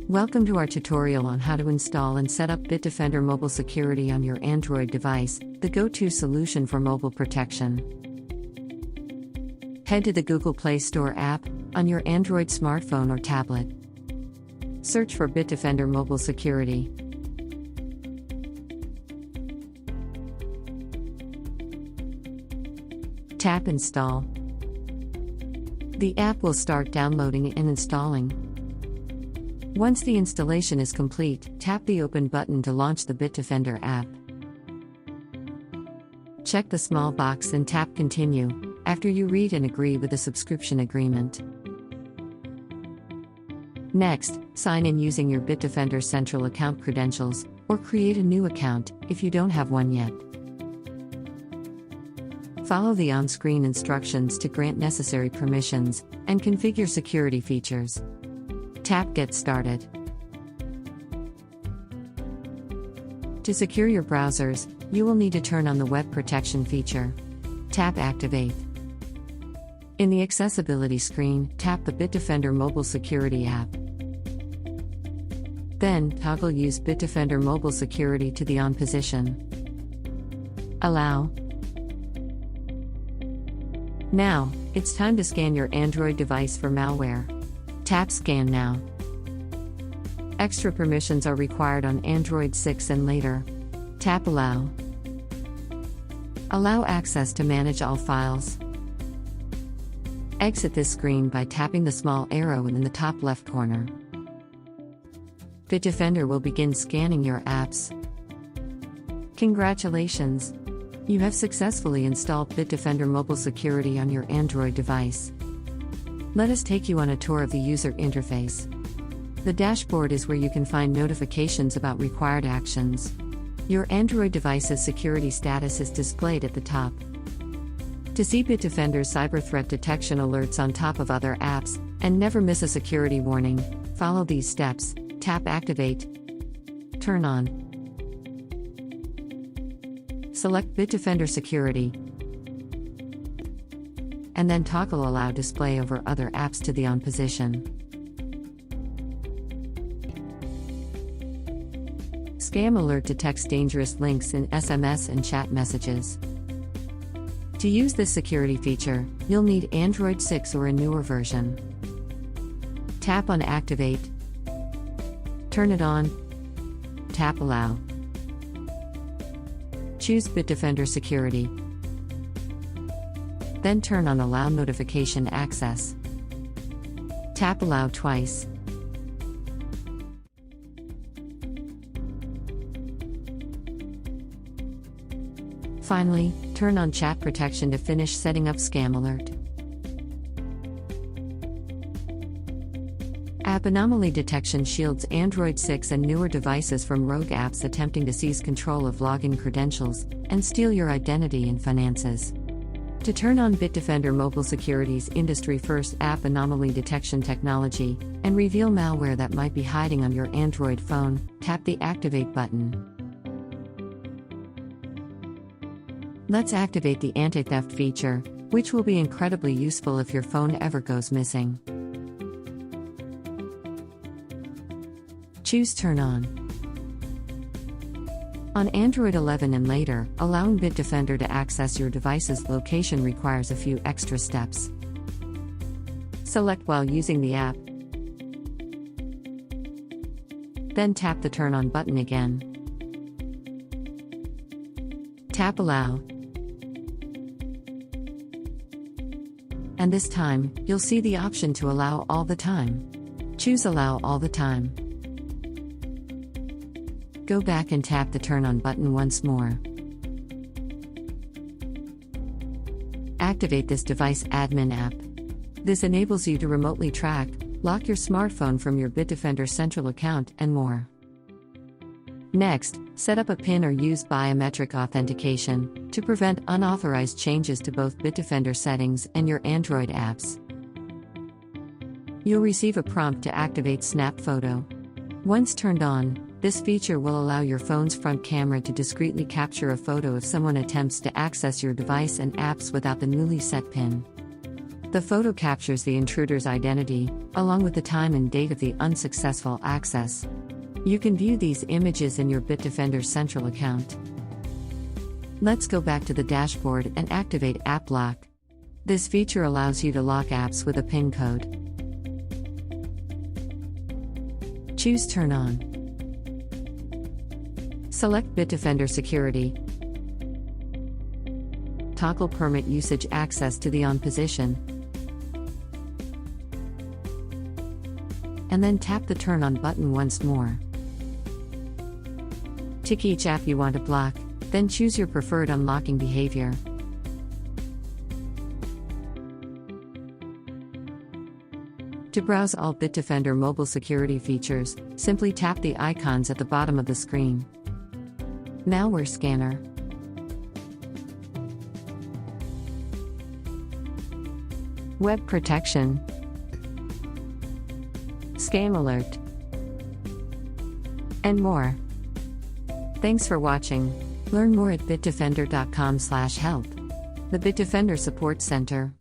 Welcome to our tutorial on how to install and set up Bitdefender Mobile Security on your Android device, the go-to solution for mobile protection. Head to the Google Play Store app on your Android smartphone or tablet. Search for Bitdefender Mobile Security. Tap Install. The app will start downloading and installing. Once the installation is complete, tap the Open button to launch the Bitdefender app. Check the small box and tap Continue after you read and agree with the subscription agreement. Next, sign in using your Bitdefender Central account credentials, or create a new account if you don't have one yet. Follow the on-screen instructions to grant necessary permissions and configure security features. Tap Get Started. To secure your browsers, you will need to turn on the Web Protection feature. Tap Activate. In the accessibility screen, tap the Bitdefender Mobile Security app. Then, toggle Use Bitdefender Mobile Security to the On position. Allow. Now, it's time to scan your Android device for malware. Tap Scan Now. Extra permissions are required on Android 6 and later. Tap Allow. Allow access to manage all files. Exit this screen by tapping the small arrow in the top left corner. Bitdefender will begin scanning your apps. Congratulations! You have successfully installed Bitdefender Mobile Security on your Android device. Let us take you on a tour of the user interface. The dashboard is where you can find notifications about required actions. Your Android device's security status is displayed at the top. To see Bitdefender's cyber threat detection alerts on top of other apps, and never miss a security warning, follow these steps. Tap Activate. Turn on. Select Bitdefender Security. And then toggle Allow Display over other apps to the On position. Scam Alert detects dangerous links in SMS and chat messages. To use this security feature, you'll need Android 6 or a newer version. Tap on Activate. Turn it on. Tap Allow. Choose Bitdefender Security. Then turn on Allow Notification Access. Tap Allow twice. Finally, turn on Chat Protection to finish setting up Scam Alert. App Anomaly Detection shields Android 6 and newer devices from rogue apps attempting to seize control of login credentials and steal your identity and finances. To turn on Bitdefender Mobile Security's industry-first app Anomaly Detection technology and reveal malware that might be hiding on your Android phone, tap the Activate button. Let's activate the anti-theft feature, which will be incredibly useful if your phone ever goes missing. Choose Turn On. On Android 11 and later, allowing Bitdefender to access your device's location requires a few extra steps. Select while using the app. Then tap the Turn On button again. Tap Allow. And this time, you'll see the option to allow all the time. Choose Allow all the time. Go back and tap the Turn On button once more. Activate this device admin app. This enables you to remotely track, lock your smartphone from your Bitdefender Central account, and more. Next, set up a PIN or use biometric authentication to prevent unauthorized changes to both Bitdefender settings and your Android apps. You'll receive a prompt to activate Snap Photo. Once turned on, this feature will allow your phone's front camera to discreetly capture a photo if someone attempts to access your device and apps without the newly set PIN. The photo captures the intruder's identity, along with the time and date of the unsuccessful access. You can view these images in your Bitdefender Central account. Let's go back to the dashboard and activate App Lock. This feature allows you to lock apps with a PIN code. Choose Turn On. Select Bitdefender Security. Toggle permit usage access to the on position. And then tap the Turn On button once more. Tick each app you want to block, then choose your preferred unlocking behavior. To browse all Bitdefender mobile security features, simply tap the icons at the bottom of the screen. Malware Scanner. Web Protection. Scam Alert. And more. Thanks for watching. Learn more at bitdefender.com/help. The Bitdefender Support Center.